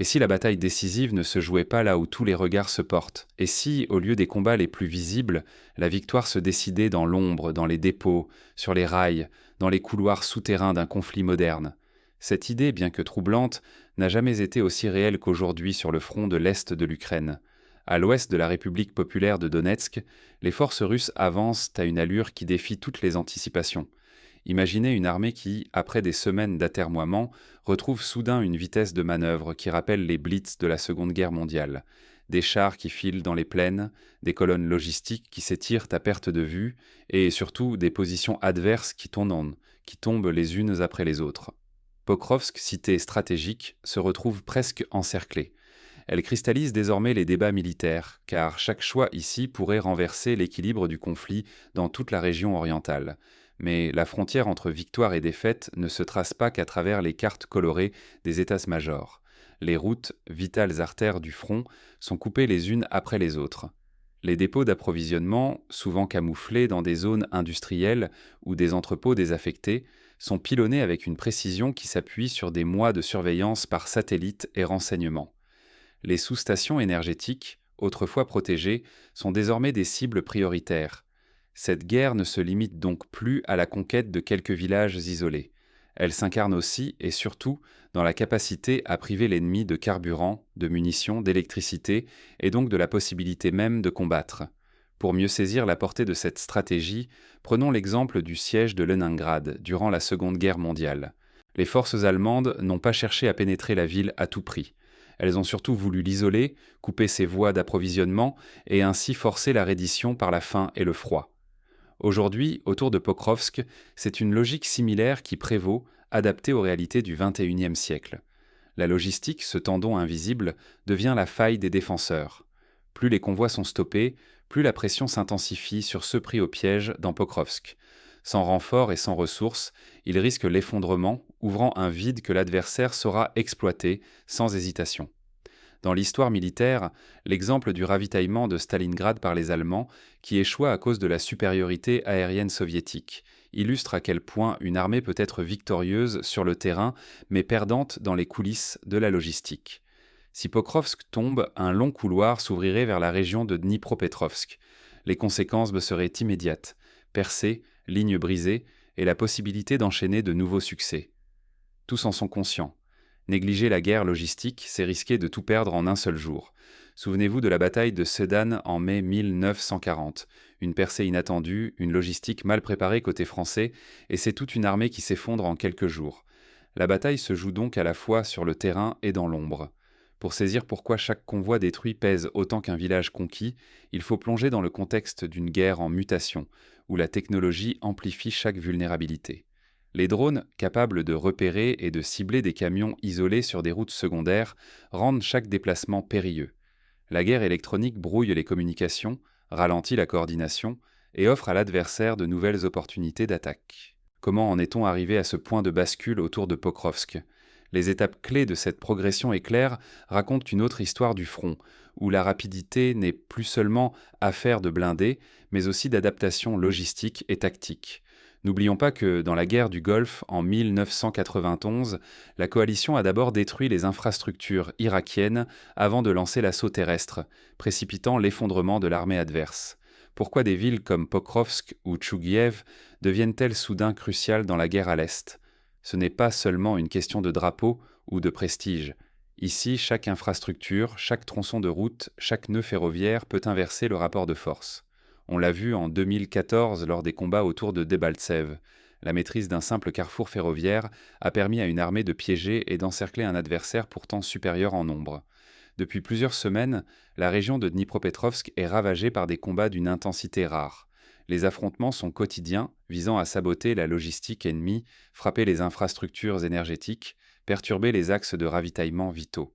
Et si la bataille décisive ne se jouait pas là où tous les regards se portent? Et si, au lieu des combats les plus visibles, la victoire se décidait dans l'ombre, dans les dépôts, sur les rails, dans les couloirs souterrains d'un conflit moderne? Cette idée, bien que troublante, n'a jamais été aussi réelle qu'aujourd'hui sur le front de l'Est de l'Ukraine. À l'ouest de la République populaire de Donetsk, les forces russes avancent à une allure qui défie toutes les anticipations. Imaginez une armée qui, après des semaines d'atermoiement, retrouve soudain une vitesse de manœuvre qui rappelle les blitz de la Seconde Guerre mondiale. Des chars qui filent dans les plaines, des colonnes logistiques qui s'étirent à perte de vue, et surtout des positions adverses qui tombent les unes après les autres. Pokrovsk, cité stratégique, se retrouve presque encerclée. Elle cristallise désormais les débats militaires, car chaque choix ici pourrait renverser l'équilibre du conflit dans toute la région orientale. Mais la frontière entre victoire et défaite ne se trace pas qu'à travers les cartes colorées des états-majors. Les routes, vitales artères du front, sont coupées les unes après les autres. Les dépôts d'approvisionnement, souvent camouflés dans des zones industrielles ou des entrepôts désaffectés, sont pilonnés avec une précision qui s'appuie sur des mois de surveillance par satellite et renseignement. Les sous-stations énergétiques, autrefois protégées, sont désormais des cibles prioritaires. Cette guerre ne se limite donc plus à la conquête de quelques villages isolés. Elle s'incarne aussi et surtout dans la capacité à priver l'ennemi de carburant, de munitions, d'électricité et donc de la possibilité même de combattre. Pour mieux saisir la portée de cette stratégie, prenons l'exemple du siège de Leningrad durant la Seconde Guerre mondiale. Les forces allemandes n'ont pas cherché à pénétrer la ville à tout prix. Elles ont surtout voulu l'isoler, couper ses voies d'approvisionnement et ainsi forcer la reddition par la faim et le froid. Aujourd'hui, autour de Pokrovsk, c'est une logique similaire qui prévaut, adaptée aux réalités du XXIe siècle. La logistique, ce tendon invisible, devient la faille des défenseurs. Plus les convois sont stoppés, plus la pression s'intensifie sur ceux pris au piège dans Pokrovsk. Sans renfort et sans ressources, ils risquent l'effondrement, ouvrant un vide que l'adversaire saura exploiter sans hésitation. Dans l'histoire militaire, l'exemple du ravitaillement de Stalingrad par les Allemands, qui échoua à cause de la supériorité aérienne soviétique, illustre à quel point une armée peut être victorieuse sur le terrain, mais perdante dans les coulisses de la logistique. Si Pokrovsk tombe, un long couloir s'ouvrirait vers la région de Dnipropetrovsk. Les conséquences seraient immédiates: percées, lignes brisées, et la possibilité d'enchaîner de nouveaux succès. Tous en sont conscients. Négliger la guerre logistique, c'est risquer de tout perdre en un seul jour. Souvenez-vous de la bataille de Sedan en mai 1940. Une percée inattendue, une logistique mal préparée côté français, et c'est toute une armée qui s'effondre en quelques jours. La bataille se joue donc à la fois sur le terrain et dans l'ombre. Pour saisir pourquoi chaque convoi détruit pèse autant qu'un village conquis, il faut plonger dans le contexte d'une guerre en mutation, où la technologie amplifie chaque vulnérabilité. Les drones, capables de repérer et de cibler des camions isolés sur des routes secondaires, rendent chaque déplacement périlleux. La guerre électronique brouille les communications, ralentit la coordination et offre à l'adversaire de nouvelles opportunités d'attaque. Comment en est-on arrivé à ce point de bascule autour de Pokrovsk? Les étapes clés de cette progression éclair racontent une autre histoire du front, où la rapidité n'est plus seulement affaire de blindés, mais aussi d'adaptation logistique et tactique. N'oublions pas que, dans la guerre du Golfe en 1991, la coalition a d'abord détruit les infrastructures irakiennes avant de lancer l'assaut terrestre, précipitant l'effondrement de l'armée adverse. Pourquoi des villes comme Pokrovsk ou Tchougiev deviennent-elles soudain cruciales dans la guerre à l'Est? Ce n'est pas seulement une question de drapeau ou de prestige. Ici, chaque infrastructure, chaque tronçon de route, chaque nœud ferroviaire peut inverser le rapport de force. On l'a vu en 2014 lors des combats autour de Debaltsev. La maîtrise d'un simple carrefour ferroviaire a permis à une armée de piéger et d'encercler un adversaire pourtant supérieur en nombre. Depuis plusieurs semaines, la région de Dnipropetrovsk est ravagée par des combats d'une intensité rare. Les affrontements sont quotidiens, visant à saboter la logistique ennemie, frapper les infrastructures énergétiques, perturber les axes de ravitaillement vitaux.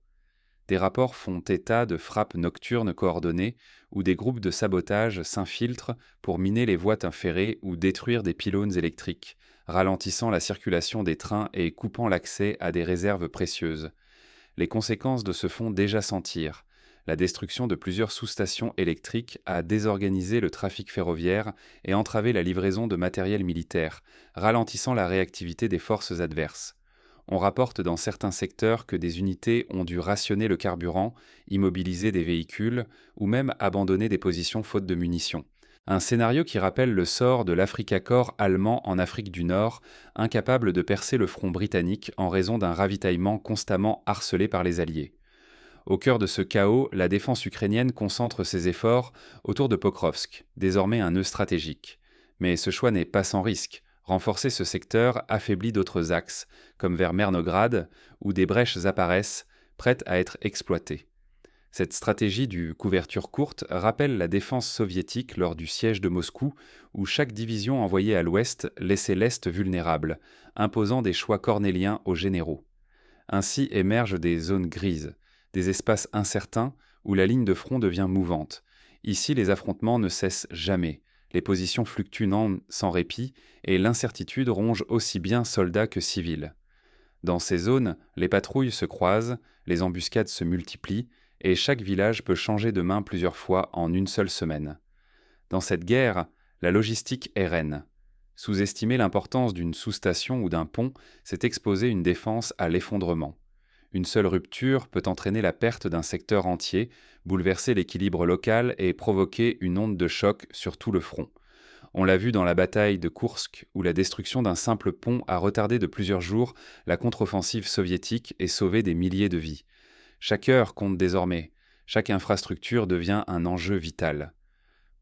Des rapports font état de frappes nocturnes coordonnées où des groupes de sabotage s'infiltrent pour miner les voies ferrées ou détruire des pylônes électriques, ralentissant la circulation des trains et coupant l'accès à des réserves précieuses. Les conséquences se font déjà sentir. La destruction de plusieurs sous-stations électriques a désorganisé le trafic ferroviaire et entravé la livraison de matériel militaire, ralentissant la réactivité des forces adverses. On rapporte dans certains secteurs que des unités ont dû rationner le carburant, immobiliser des véhicules ou même abandonner des positions faute de munitions. Un scénario qui rappelle le sort de l'Africa Korps allemand en Afrique du Nord, incapable de percer le front britannique en raison d'un ravitaillement constamment harcelé par les Alliés. Au cœur de ce chaos, la défense ukrainienne concentre ses efforts autour de Pokrovsk, désormais un nœud stratégique. Mais ce choix n'est pas sans risque. Renforcer ce secteur affaiblit d'autres axes, comme vers Mernograd, où des brèches apparaissent, prêtes à être exploitées. Cette stratégie du couverture courte rappelle la défense soviétique lors du siège de Moscou, où chaque division envoyée à l'ouest laissait l'est vulnérable, imposant des choix cornéliens aux généraux. Ainsi émergent des zones grises, des espaces incertains où la ligne de front devient mouvante. Ici, les affrontements ne cessent jamais, les positions fluctuent sans répit et l'incertitude ronge aussi bien soldats que civils. Dans ces zones, les patrouilles se croisent, les embuscades se multiplient et chaque village peut changer de main plusieurs fois en une seule semaine. Dans cette guerre, la logistique est reine. Sous-estimer l'importance d'une sous-station ou d'un pont, c'est exposer une défense à l'effondrement. Une seule rupture peut entraîner la perte d'un secteur entier, bouleverser l'équilibre local et provoquer une onde de choc sur tout le front. On l'a vu dans la bataille de Koursk, où la destruction d'un simple pont a retardé de plusieurs jours la contre-offensive soviétique et sauvé des milliers de vies. Chaque heure compte désormais, chaque infrastructure devient un enjeu vital.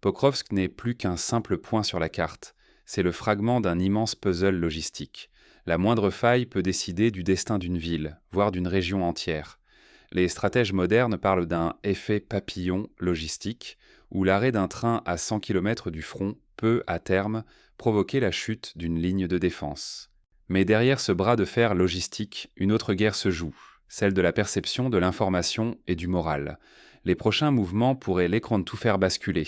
Pokrovsk n'est plus qu'un simple point sur la carte, c'est le fragment d'un immense puzzle logistique. La moindre faille peut décider du destin d'une ville, voire d'une région entière. Les stratèges modernes parlent d'un effet papillon logistique, où l'arrêt d'un train à 100 km du front peut, à terme, provoquer la chute d'une ligne de défense. Mais derrière ce bras de fer logistique, une autre guerre se joue, celle de la perception, de l'information et du moral. Les prochains mouvements pourraient l'écran de tout faire basculer.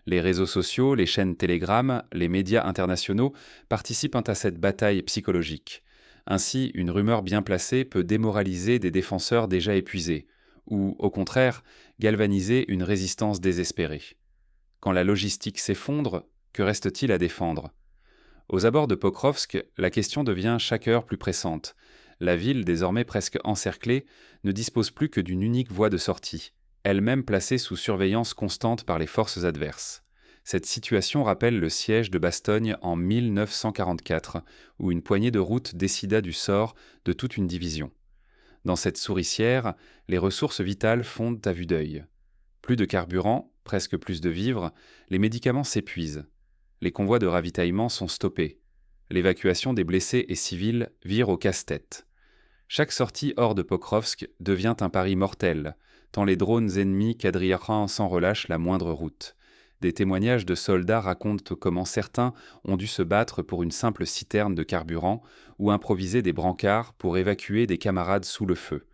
Les réseaux sociaux, les chaînes Telegram, les médias internationaux participent à cette bataille psychologique. Ainsi, une rumeur bien placée peut démoraliser des défenseurs déjà épuisés, ou, au contraire, galvaniser une résistance désespérée. Quand la logistique s'effondre, que reste-t-il à défendre ? Aux abords de Pokrovsk, la question devient chaque heure plus pressante. La ville, désormais presque encerclée, ne dispose plus que d'une unique voie de sortie, elle-même placée sous surveillance constante par les forces adverses. Cette situation rappelle le siège de Bastogne en 1944, où une poignée de routes décida du sort de toute une division. Dans cette souricière, les ressources vitales fondent à vue d'œil. Plus de carburant, presque plus de vivres, les médicaments s'épuisent. Les convois de ravitaillement sont stoppés. L'évacuation des blessés et civils vire au casse-tête. Chaque sortie hors de Pokrovsk devient un pari mortel, tant les drones ennemis quadrillent sans relâche la moindre route. Des témoignages de soldats racontent comment certains ont dû se battre pour une simple citerne de carburant ou improviser des brancards pour évacuer des camarades sous le feu.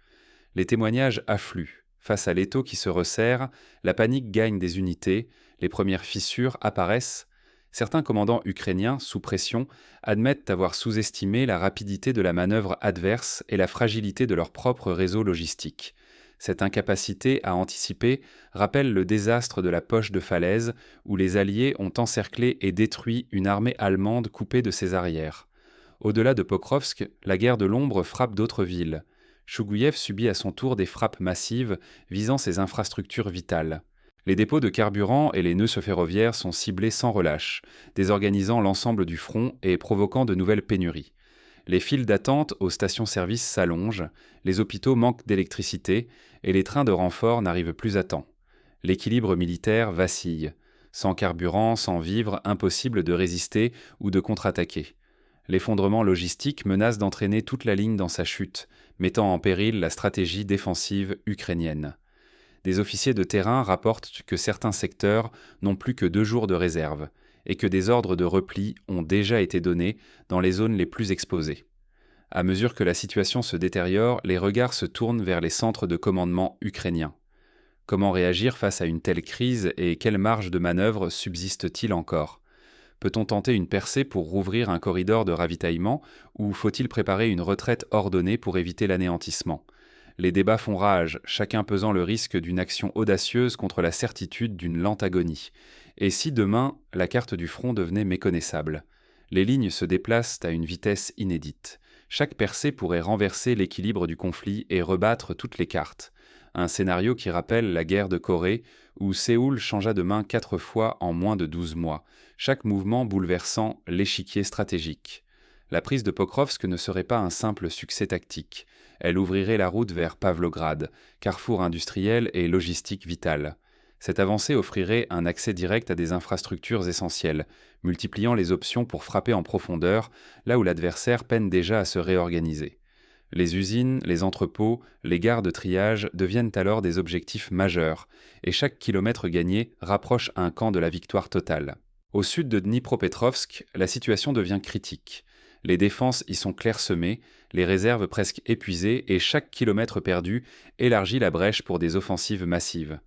Les témoignages affluent. Face à l'étau qui se resserre, la panique gagne des unités, les premières fissures apparaissent. Certains commandants ukrainiens, sous pression, admettent avoir sous-estimé la rapidité de la manœuvre adverse et la fragilité de leur propre réseau logistique. Cette incapacité à anticiper rappelle le désastre de la poche de falaise où les Alliés ont encerclé et détruit une armée allemande coupée de ses arrières. Au-delà de Pokrovsk, la guerre de l'ombre frappe d'autres villes. Chougouïev subit à son tour des frappes massives visant ses infrastructures vitales. Les dépôts de carburant et les nœuds ferroviaires sont ciblés sans relâche, désorganisant l'ensemble du front et provoquant de nouvelles pénuries. Les files d'attente aux stations-service s'allongent, les hôpitaux manquent d'électricité et les trains de renfort n'arrivent plus à temps. L'équilibre militaire vacille. Sans carburant, sans vivres, impossible de résister ou de contre-attaquer. L'effondrement logistique menace d'entraîner toute la ligne dans sa chute, mettant en péril la stratégie défensive ukrainienne. Des officiers de terrain rapportent que certains secteurs n'ont plus que 2 jours de réserve et que des ordres de repli ont déjà été donnés dans les zones les plus exposées. À mesure que la situation se détériore, les regards se tournent vers les centres de commandement ukrainiens. Comment réagir face à une telle crise et quelle marge de manœuvre subsiste-t-il encore ? Peut-on tenter une percée pour rouvrir un corridor de ravitaillement ou faut-il préparer une retraite ordonnée pour éviter l'anéantissement ? Les débats font rage, chacun pesant le risque d'une action audacieuse contre la certitude d'une lente agonie. Et si demain, la carte du front devenait méconnaissable ? Les lignes se déplacent à une vitesse inédite. Chaque percée pourrait renverser l'équilibre du conflit et rebattre toutes les cartes. Un scénario qui rappelle la guerre de Corée, où Séoul changea de main 4 fois en moins de 12 mois, chaque mouvement bouleversant l'échiquier stratégique. La prise de Pokrovsk ne serait pas un simple succès tactique. Elle ouvrirait la route vers Pavlograd, carrefour industriel et logistique vital. Cette avancée offrirait un accès direct à des infrastructures essentielles, multipliant les options pour frapper en profondeur, là où l'adversaire peine déjà à se réorganiser. Les usines, les entrepôts, les gares de triage deviennent alors des objectifs majeurs, et chaque kilomètre gagné rapproche un camp de la victoire totale. Au sud de Dnipropetrovsk, la situation devient critique. Les défenses y sont clairsemées, les réserves presque épuisées, et chaque kilomètre perdu élargit la brèche pour des offensives massives.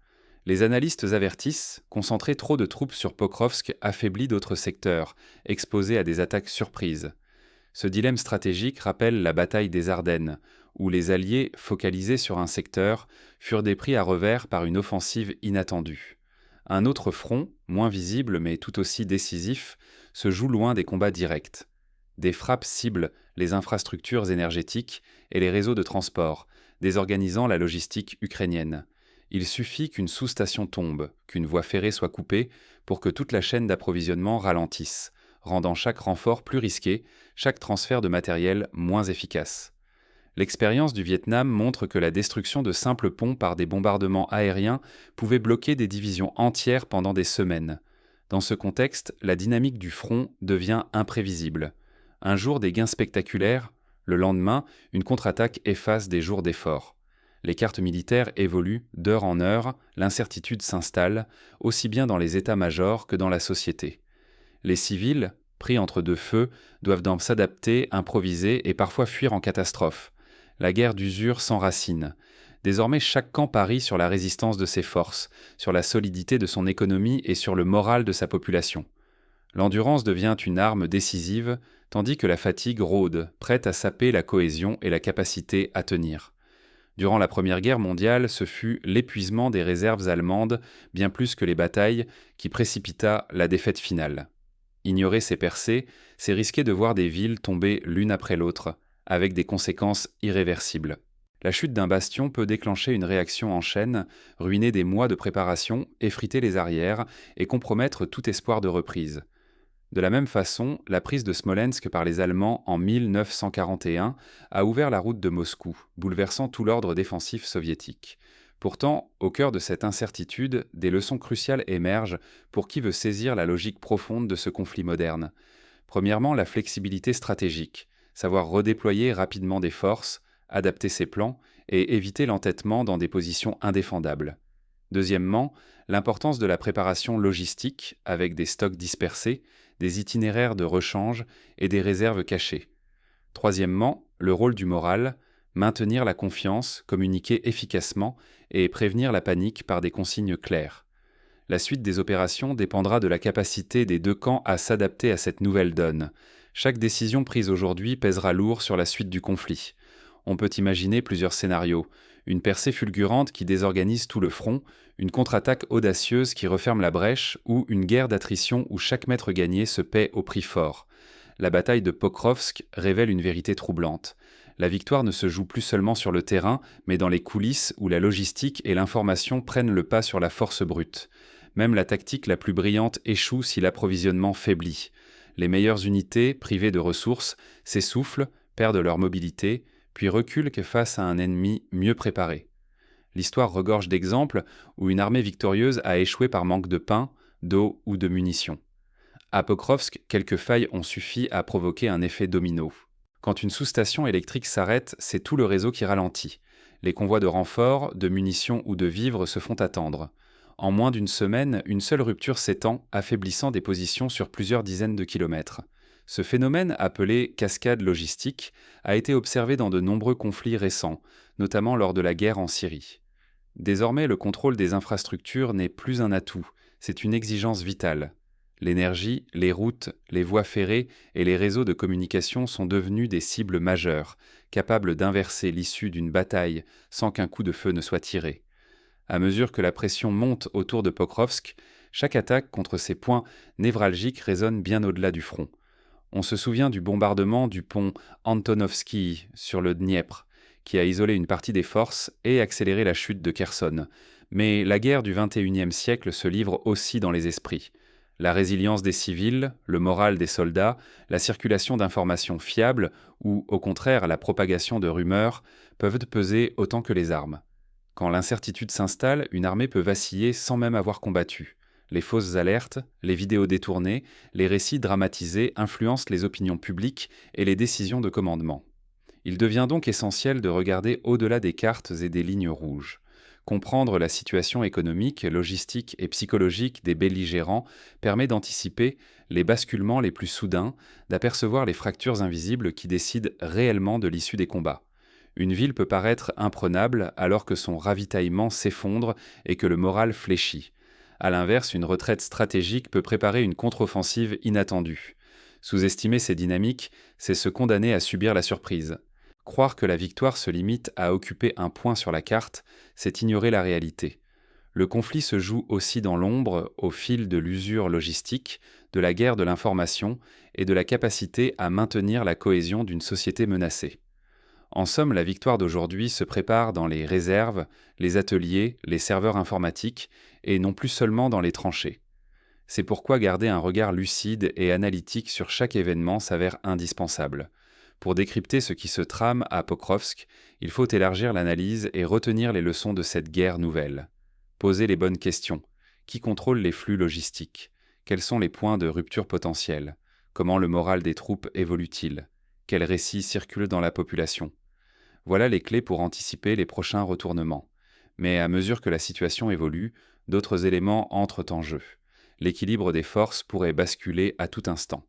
Les analystes avertissent, concentrer trop de troupes sur Pokrovsk affaiblit d'autres secteurs, exposés à des attaques surprises. Ce dilemme stratégique rappelle la bataille des Ardennes, où les Alliés, focalisés sur un secteur, furent dépris à revers par une offensive inattendue. Un autre front, moins visible mais tout aussi décisif, se joue loin des combats directs. Des frappes ciblent les infrastructures énergétiques et les réseaux de transport, désorganisant la logistique ukrainienne. Il suffit qu'une sous-station tombe, qu'une voie ferrée soit coupée, pour que toute la chaîne d'approvisionnement ralentisse, rendant chaque renfort plus risqué, chaque transfert de matériel moins efficace. L'expérience du Vietnam montre que la destruction de simples ponts par des bombardements aériens pouvait bloquer des divisions entières pendant des semaines. Dans ce contexte, la dynamique du front devient imprévisible. Un jour des gains spectaculaires, le lendemain, une contre-attaque efface des jours d'efforts. Les cartes militaires évoluent d'heure en heure, l'incertitude s'installe, aussi bien dans les états-majors que dans la société. Les civils, pris entre deux feux, doivent donc s'adapter, improviser et parfois fuir en catastrophe. La guerre d'usure s'enracine. Désormais, chaque camp parie sur la résistance de ses forces, sur la solidité de son économie et sur le moral de sa population. L'endurance devient une arme décisive, tandis que la fatigue rôde, prête à saper la cohésion et la capacité à tenir. Durant la Première Guerre mondiale, ce fut l'épuisement des réserves allemandes, bien plus que les batailles, qui précipita la défaite finale. Ignorer ces percées, c'est risquer de voir des villes tomber l'une après l'autre, avec des conséquences irréversibles. La chute d'un bastion peut déclencher une réaction en chaîne, ruiner des mois de préparation, effriter les arrières et compromettre tout espoir de reprise. De la même façon, la prise de Smolensk par les Allemands en 1941 a ouvert la route de Moscou, bouleversant tout l'ordre défensif soviétique. Pourtant, au cœur de cette incertitude, des leçons cruciales émergent pour qui veut saisir la logique profonde de ce conflit moderne. Premièrement, la flexibilité stratégique, savoir redéployer rapidement des forces, adapter ses plans et éviter l'entêtement dans des positions indéfendables. Deuxièmement, l'importance de la préparation logistique avec des stocks dispersés, des itinéraires de rechange et des réserves cachées. Troisièmement, le rôle du moral, maintenir la confiance, communiquer efficacement et prévenir la panique par des consignes claires. La suite des opérations dépendra de la capacité des deux camps à s'adapter à cette nouvelle donne. Chaque décision prise aujourd'hui pèsera lourd sur la suite du conflit. On peut imaginer plusieurs scénarios. Une percée fulgurante qui désorganise tout le front, une contre-attaque audacieuse qui referme la brèche ou une guerre d'attrition où chaque mètre gagné se paie au prix fort. La bataille de Pokrovsk révèle une vérité troublante. La victoire ne se joue plus seulement sur le terrain, mais dans les coulisses où la logistique et l'information prennent le pas sur la force brute. Même la tactique la plus brillante échoue si l'approvisionnement faiblit. Les meilleures unités, privées de ressources, s'essoufflent, perdent leur mobilité, puis reculent face à un ennemi mieux préparé. L'histoire regorge d'exemples où une armée victorieuse a échoué par manque de pain, d'eau ou de munitions. À Pokrovsk, quelques failles ont suffi à provoquer un effet domino. Quand une sous-station électrique s'arrête, c'est tout le réseau qui ralentit. Les convois de renforts, de munitions ou de vivres se font attendre. En moins d'une semaine, une seule rupture s'étend, affaiblissant des positions sur plusieurs dizaines de kilomètres. Ce phénomène, appelé cascade logistique, a été observé dans de nombreux conflits récents, notamment lors de la guerre en Syrie. Désormais, le contrôle des infrastructures n'est plus un atout, c'est une exigence vitale. L'énergie, les routes, les voies ferrées et les réseaux de communication sont devenus des cibles majeures, capables d'inverser l'issue d'une bataille sans qu'un coup de feu ne soit tiré. À mesure que la pression monte autour de Pokrovsk, chaque attaque contre ces points névralgiques résonne bien au-delà du front. On se souvient du bombardement du pont Antonovski sur le Dniepr, qui a isolé une partie des forces et accéléré la chute de Kherson. Mais la guerre du XXIe siècle se livre aussi dans les esprits. La résilience des civils, le moral des soldats, la circulation d'informations fiables ou, au contraire, la propagation de rumeurs peuvent peser autant que les armes. Quand l'incertitude s'installe, une armée peut vaciller sans même avoir combattu. Les fausses alertes, les vidéos détournées, les récits dramatisés influencent les opinions publiques et les décisions de commandement. Il devient donc essentiel de regarder au-delà des cartes et des lignes rouges. Comprendre la situation économique, logistique et psychologique des belligérants permet d'anticiper les basculements les plus soudains, d'apercevoir les fractures invisibles qui décident réellement de l'issue des combats. Une ville peut paraître imprenable alors que son ravitaillement s'effondre et que le moral fléchit. À l'inverse, une retraite stratégique peut préparer une contre-offensive inattendue. Sous-estimer ces dynamiques, c'est se condamner à subir la surprise. Croire que la victoire se limite à occuper un point sur la carte, c'est ignorer la réalité. Le conflit se joue aussi dans l'ombre, au fil de l'usure logistique, de la guerre de l'information et de la capacité à maintenir la cohésion d'une société menacée. En somme, la victoire d'aujourd'hui se prépare dans les réserves, les ateliers, les serveurs informatiques, et non plus seulement dans les tranchées. C'est pourquoi garder un regard lucide et analytique sur chaque événement s'avère indispensable. Pour décrypter ce qui se trame à Pokrovsk, il faut élargir l'analyse et retenir les leçons de cette guerre nouvelle. Poser les bonnes questions. Qui contrôle les flux logistiques? Quels sont les points de rupture potentiels? Comment le moral des troupes évolue-t-il? Quels récits circulent dans la population? Voilà les clés pour anticiper les prochains retournements. Mais à mesure que la situation évolue, d'autres éléments entrent en jeu. L'équilibre des forces pourrait basculer à tout instant.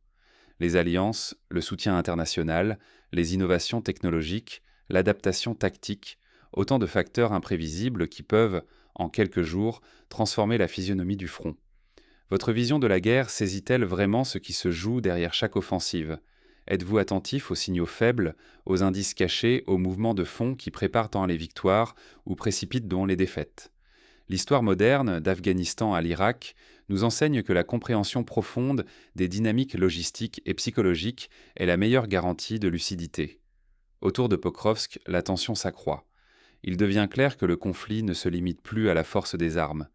Les alliances, le soutien international, les innovations technologiques, l'adaptation tactique, autant de facteurs imprévisibles qui peuvent, en quelques jours, transformer la physionomie du front. Votre vision de la guerre saisit-elle vraiment ce qui se joue derrière chaque offensive? Êtes-vous attentif aux signaux faibles, aux indices cachés, aux mouvements de fond qui préparent tant les victoires ou précipitent dans les défaites? L'histoire moderne, d'Afghanistan à l'Irak, nous enseigne que la compréhension profonde des dynamiques logistiques et psychologiques est la meilleure garantie de lucidité. Autour de Pokrovsk, la tension s'accroît. Il devient clair que le conflit ne se limite plus à la force des armes.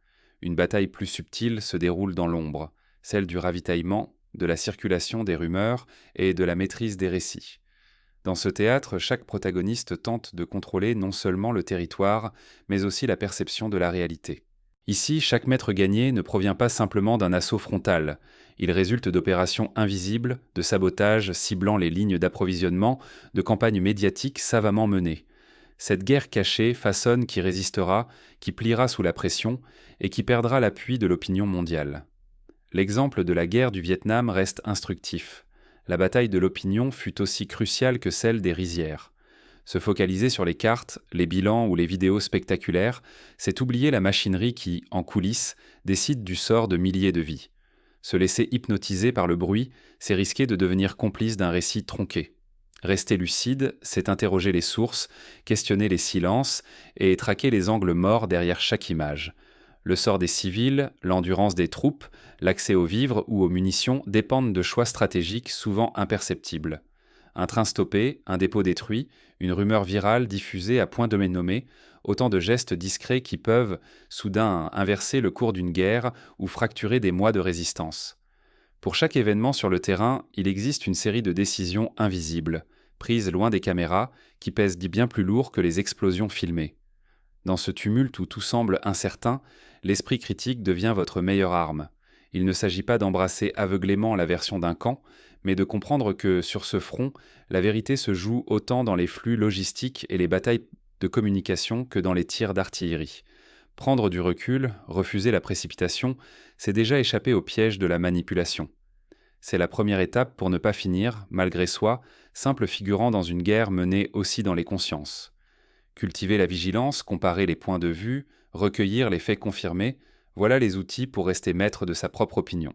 Une bataille plus subtile se déroule dans l'ombre, celle du ravitaillement, de la circulation des rumeurs et de la maîtrise des récits. Dans ce théâtre, chaque protagoniste tente de contrôler non seulement le territoire, mais aussi la perception de la réalité. Ici, chaque mètre gagné ne provient pas simplement d'un assaut frontal. Il résulte d'opérations invisibles, de sabotages ciblant les lignes d'approvisionnement, de campagnes médiatiques savamment menées. Cette guerre cachée façonne qui résistera, qui pliera sous la pression et qui perdra l'appui de l'opinion mondiale. L'exemple de la guerre du Vietnam reste instructif. La bataille de l'opinion fut aussi cruciale que celle des rizières. Se focaliser sur les cartes, les bilans ou les vidéos spectaculaires, c'est oublier la machinerie qui, en coulisses, décide du sort de milliers de vies. Se laisser hypnotiser par le bruit, c'est risquer de devenir complice d'un récit tronqué. Rester lucide, c'est interroger les sources, questionner les silences et traquer les angles morts derrière chaque image. Le sort des civils, l'endurance des troupes, l'accès aux vivres ou aux munitions dépendent de choix stratégiques souvent imperceptibles. Un train stoppé, un dépôt détruit, une rumeur virale diffusée à point de nommé, autant de gestes discrets qui peuvent, soudain, inverser le cours d'une guerre ou fracturer des mois de résistance. Pour chaque événement sur le terrain, il existe une série de décisions invisibles, prises loin des caméras, qui pèsent bien plus lourd que les explosions filmées. Dans ce tumulte où tout semble incertain, l'esprit critique devient votre meilleure arme. Il ne s'agit pas d'embrasser aveuglément la version d'un camp, mais de comprendre que, sur ce front, la vérité se joue autant dans les flux logistiques et les batailles de communication que dans les tirs d'artillerie. Prendre du recul, refuser la précipitation, c'est déjà échapper au piège de la manipulation. C'est la première étape pour ne pas finir, malgré soi, simple figurant dans une guerre menée aussi dans les consciences. Cultiver la vigilance, comparer les points de vue, recueillir les faits confirmés, voilà les outils pour rester maître de sa propre opinion.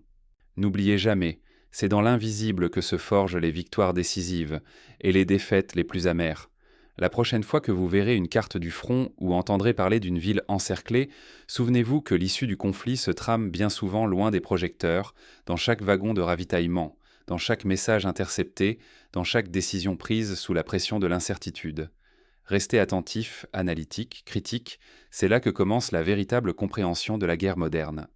N'oubliez jamais, c'est dans l'invisible que se forgent les victoires décisives et les défaites les plus amères. La prochaine fois que vous verrez une carte du front ou entendrez parler d'une ville encerclée, souvenez-vous que l'issue du conflit se trame bien souvent loin des projecteurs, dans chaque wagon de ravitaillement, dans chaque message intercepté, dans chaque décision prise sous la pression de l'incertitude. Rester attentif, analytique, critique, c'est là que commence la véritable compréhension de la guerre moderne.